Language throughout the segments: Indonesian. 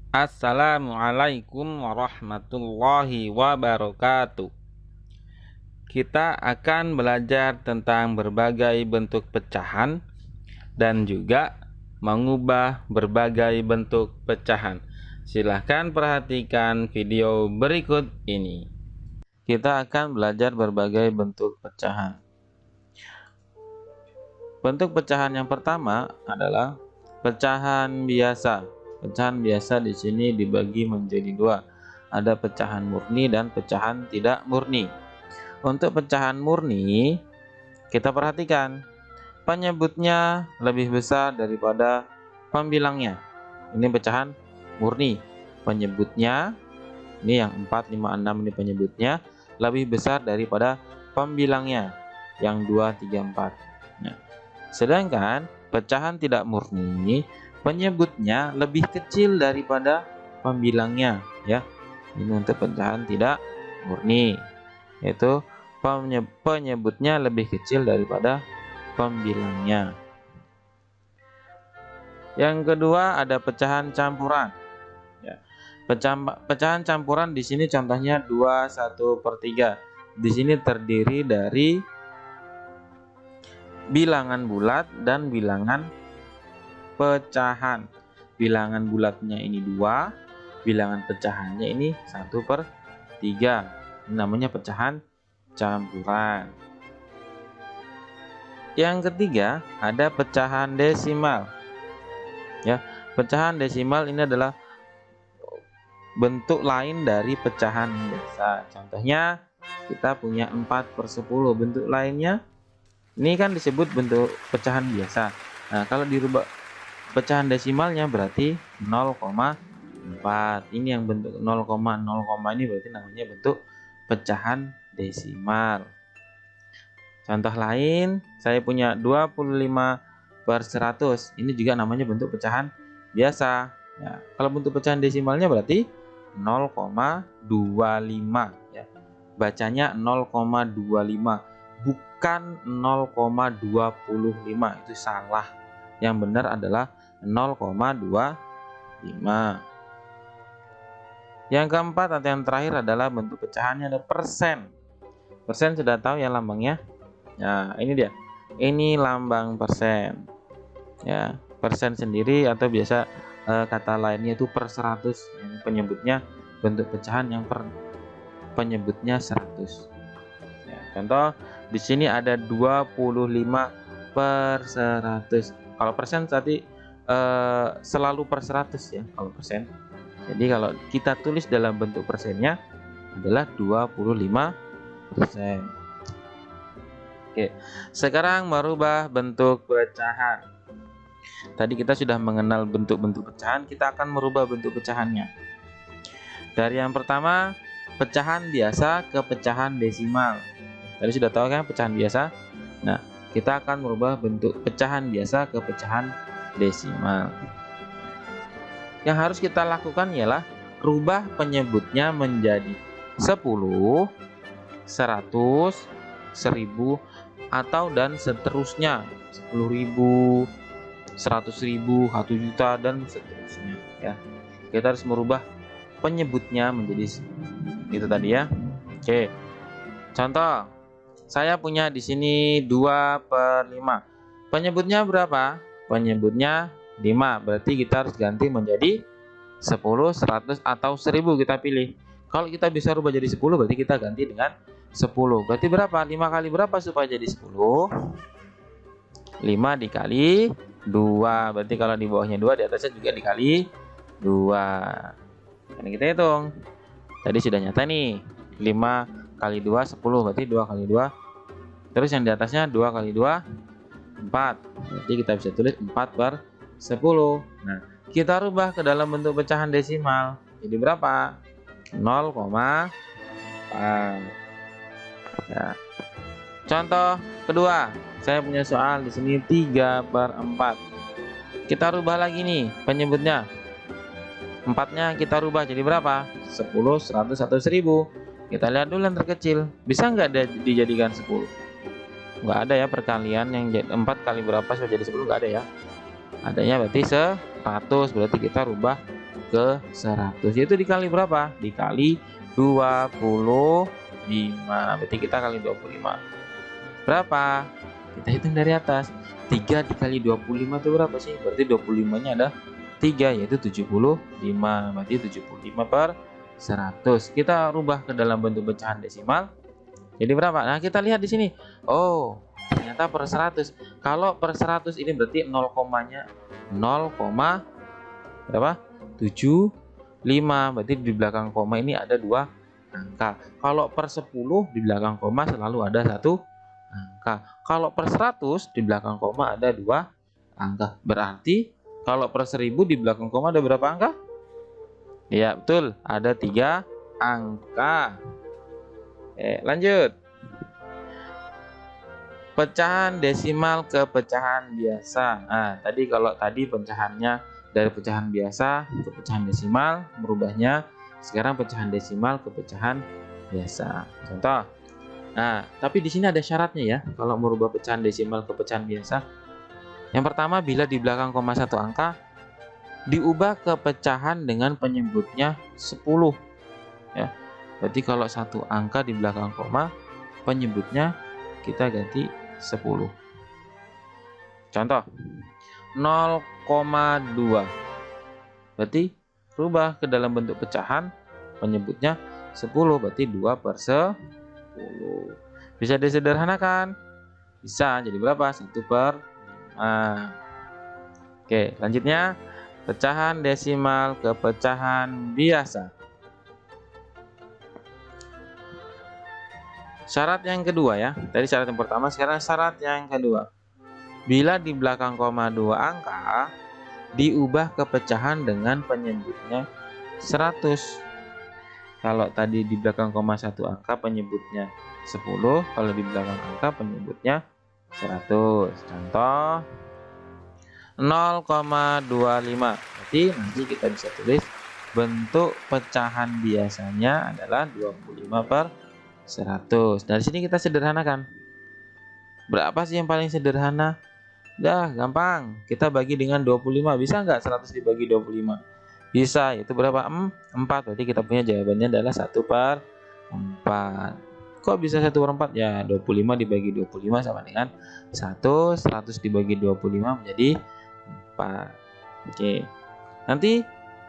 Assalamualaikum warahmatullahi wabarakatuh. Kita akan belajar tentang berbagai bentuk pecahan dan juga mengubah berbagai bentuk pecahan. Silahkan perhatikan video berikut ini. Kita akan belajar berbagai bentuk pecahan. Bentuk pecahan yang pertama adalah pecahan biasa. Pecahan biasa di sini dibagi menjadi dua. Ada pecahan murni dan pecahan tidak murni. Untuk pecahan murni, kita perhatikan penyebutnya lebih besar daripada pembilangnya. Ini pecahan murni. Penyebutnya, ini yang 4, 5, 6 ini penyebutnya lebih besar daripada pembilangnya yang 2, 3, 4. Nah, sedangkan pecahan tidak murni, penyebutnya lebih kecil daripada pembilangnya, ya. Ini untuk pecahan tidak murni, yaitu penyebutnya lebih kecil daripada pembilangnya. Yang kedua ada pecahan campuran. Ya. Pecahan campuran di sini contohnya 2, 1/3. Di sini terdiri dari bilangan bulat dan bilangan pecahan. Bilangan bulatnya ini 2, bilangan pecahannya ini 1/3. Ini namanya pecahan campuran. Yang ketiga ada pecahan desimal. Ya, pecahan desimal ini adalah bentuk lain dari pecahan biasa. Contohnya kita punya 4/10. Bentuk lainnya ini kan disebut bentuk pecahan biasa. Nah, kalau dirubah pecahan desimalnya berarti 0,4. Ini yang bentuk 0, ini berarti namanya bentuk pecahan desimal. Contoh lain, saya punya 25/100. Ini juga namanya bentuk pecahan biasa. Ya, kalau bentuk pecahan desimalnya berarti 0,25, ya. Bacanya 0,25, bukan 0,25. Itu salah. Yang benar adalah 0,25. Yang keempat atau yang terakhir adalah bentuk pecahannya ada persen. Persen sudah tahu ya lambangnya. Nah, ini dia. Ini lambang persen. Ya, persen sendiri atau biasa kata lainnya itu per 100. Yang penyebutnya bentuk pecahan yang penyebutnya 100. Ya, contoh di sini ada 25/100. Kalau persen tadi selalu per 100 ya kalau persen. Jadi kalau kita tulis dalam bentuk persennya adalah 25%. Oke, sekarang merubah bentuk pecahan. Tadi kita sudah mengenal bentuk-bentuk pecahan, kita akan merubah bentuk pecahannya. Dari yang pertama, pecahan biasa ke pecahan desimal. Tadi sudah tahu kan pecahan biasa? Nah, kita akan merubah bentuk pecahan biasa ke pecahan desimal. Yang harus kita lakukan ialah rubah penyebutnya menjadi 10, 100, 1000 atau dan seterusnya, 10.000, 100.000, 1 juta dan seterusnya, ya. Kita harus merubah penyebutnya menjadi itu tadi ya. Oke. Contoh, saya punya di sini 2/5. Penyebutnya berapa? Penyebutnya 5. Berarti kita harus ganti menjadi 10, 100 atau 1000 kita pilih. Kalau kita bisa rubah jadi 10 berarti kita ganti dengan 10. Berarti berapa? 5 kali berapa supaya jadi 10? 5 dikali 2. Berarti kalau di bawahnya 2, di atasnya juga dikali 2. Ini kita hitung. Tadi sudah nyata nih. 5 kali 2 10, berarti 2 kali 2. Terus yang di atasnya 2 kali 2 4. Berarti kita bisa tulis 4/10. Nah, kita rubah ke dalam bentuk pecahan desimal. Jadi berapa? 0,4. Ya. Contoh kedua, saya punya soal di sini 3/4. Kita rubah lagi nih penyebutnya. 4-nya kita rubah jadi berapa? 10, 100 atau 1000. Kita lihat dulu yang terkecil. Bisa nggak dijadikan 10? Nggak ada ya perkalian yang 4 kali berapa supaya jadi 10, nggak ada ya. Adanya berarti 100, berarti kita rubah ke 100. Itu dikali berapa? Dikali 25. Berarti kita kali 25. Berapa? Kita hitung dari atas. 3 dikali 25 itu berapa sih? Berarti 25-nya ada 3, yaitu 75. Berarti 75 per 100. Kita rubah ke dalam bentuk pecahan desimal. Jadi berapa? Nah, kita lihat di sini. Oh, ternyata per 100. Kalau per 100 ini berarti 0 komanya 0, berapa? 75. Berarti di belakang koma ini ada 2 angka. Kalau per 10 di belakang koma selalu ada 1 angka. Kalau per 100 di belakang koma ada 2 angka. Berarti kalau per 1000 di belakang koma ada berapa angka? Ya, betul. Ada 3 angka. Lanjut. Pecahan desimal ke pecahan biasa. Nah, kalau tadi pecahannya dari pecahan biasa ke pecahan desimal, merubahnya sekarang pecahan desimal ke pecahan biasa. Contoh. Nah, tapi di sini ada syaratnya ya, kalau merubah pecahan desimal ke pecahan biasa. Yang pertama, bila di belakang koma 1 angka diubah ke pecahan dengan penyebutnya 10. Ya. Berarti kalau 1 angka di belakang koma, penyebutnya kita ganti 10. Contoh, 0,2. Berarti rubah ke dalam bentuk pecahan, penyebutnya 10. Berarti 2 per 10. Bisa disederhanakan? Bisa. Jadi berapa? 1 per 5. Oke, selanjutnya pecahan desimal ke pecahan biasa. Syarat yang kedua ya. Tadi syarat yang pertama, sekarang syarat yang kedua. Bila di belakang koma 2 angka diubah ke pecahan dengan penyebutnya 100. Kalau tadi di belakang koma 1 angka penyebutnya 10, kalau di belakang angka penyebutnya 100. Contoh 0,25. Berarti nanti kita bisa tulis bentuk pecahan biasanya adalah 25 per 100. Dari sini kita sederhanakan. Berapa sih yang paling sederhana? Dah, gampang. Kita bagi dengan 25. Bisa nggak 100 dibagi 25? Bisa. Itu berapa? 4. Berarti kita punya jawabannya adalah 1 per 4. Kok bisa 1 per 4? Ya, 25 dibagi 25 sama dengan 1. 100 dibagi 25 menjadi 4. Oke. Nanti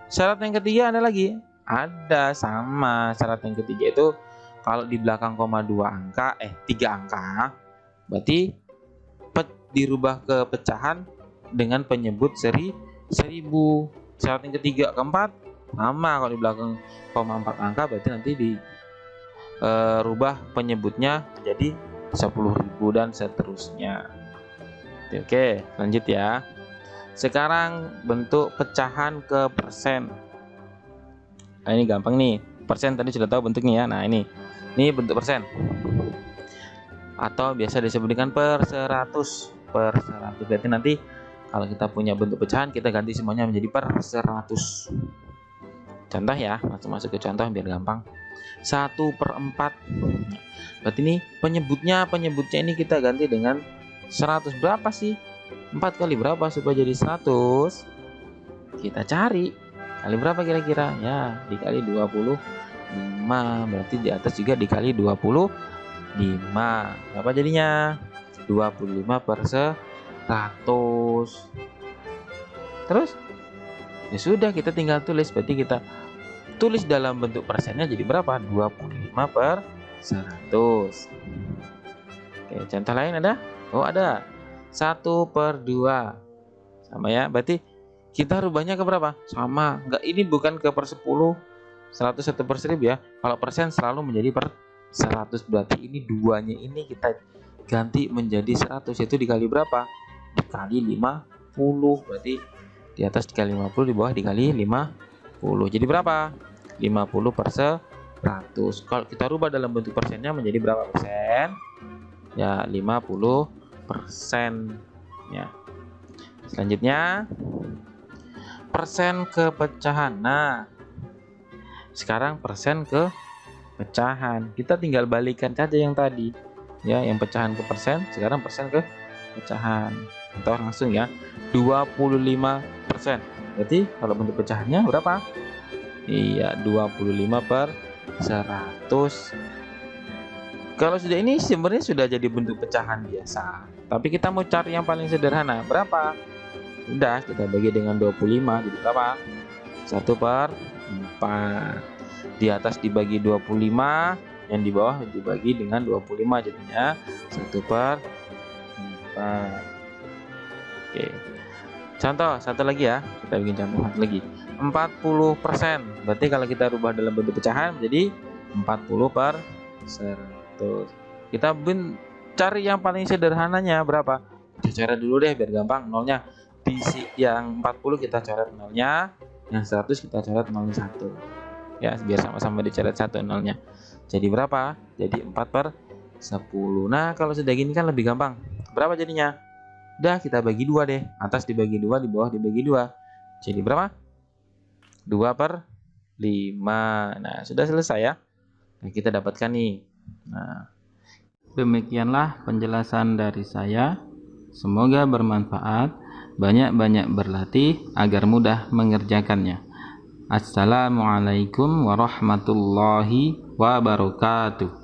syarat yang ketiga ada lagi. Ada, sama. Syarat yang ketiga itu kalau di belakang koma 2 angka, 3 angka, berarti dirubah ke pecahan dengan penyebut 1000. Syarat yang ketiga, keempat, sama. Kalau di belakang koma 4 angka, berarti nanti dirubah penyebutnya menjadi 10.000 dan seterusnya. Oke, lanjut ya. Sekarang bentuk pecahan ke persen. Nah, ini gampang nih. Persen tadi sudah tahu bentuknya ya. Nah, ini bentuk persen. Atau biasa disebut dengan per 100. Per 100. Berarti nanti kalau kita punya bentuk pecahan, kita ganti semuanya menjadi per 100. Contoh ya, masuk ke contoh biar gampang. 1 per 4. Berarti ini penyebutnya ini kita ganti dengan 100. Berapa sih? 4 kali berapa supaya jadi 100? Kita cari. Kali berapa kira-kira? Ya, dikali 25. Berarti di atas juga dikali 25. Berapa jadinya? 25 per 100. Terus ya sudah, kita tinggal tulis. Berarti kita tulis dalam bentuk persennya jadi berapa? 25 per 100. Oke, contoh lain ada? Oh, ada. 1 per 2. Sama ya. Berarti kita rubahnya ke berapa? Sama. Enggak, ini bukan ke per 10. 100 1 per 1000 ya. Kalau persen selalu menjadi per 100. Berarti ini duanya ini kita ganti menjadi 100. Itu dikali berapa? Dikali 50. Berarti di atas dikali 50, di bawah dikali 50. Jadi berapa? 50 per 100. Kalau kita rubah dalam bentuk persennya menjadi berapa persen? Ya, 50% ya. Selanjutnya persen ke pecahan. Nah, sekarang persen ke pecahan. Kita tinggal balikan saja yang tadi. Ya, yang pecahan ke persen, sekarang persen ke pecahan. Contoh langsung ya. 25%. Berarti kalau bentuk pecahannya berapa? Iya, 25/100. Kalau sudah ini sebenarnya sudah jadi bentuk pecahan biasa. Tapi kita mau cari yang paling sederhana. Berapa? Udah, kita bagi dengan 25. Jadi berapa? 1/4. Di atas dibagi 25, yang di bawah dibagi dengan 25, jadinya 1/4. Oke. Contoh satu lagi ya. Kita bikin contoh satu lagi. 40%. Berarti kalau kita rubah dalam bentuk pecahan menjadi 40/100. Kita cari yang paling sederhananya berapa? Kita coret dulu deh biar gampang. Nolnya di yang 40 kita coret nolnya, yang 100 kita coret nolnya 1. Ya, biar sama-sama dicoret 1 nolnya. Jadi berapa? Jadi 4/10. Nah, kalau sudah gini kan lebih gampang. Berapa jadinya? Udah, kita bagi 2 deh. Atas dibagi 2, di bawah dibagi 2. Jadi berapa? 2/5. Nah, sudah selesai ya. Nah, kita dapatkan nih. Nah, demikianlah penjelasan dari saya. Semoga bermanfaat. Banyak-banyak berlatih agar mudah mengerjakannya. Assalamualaikum warahmatullahi wabarakatuh.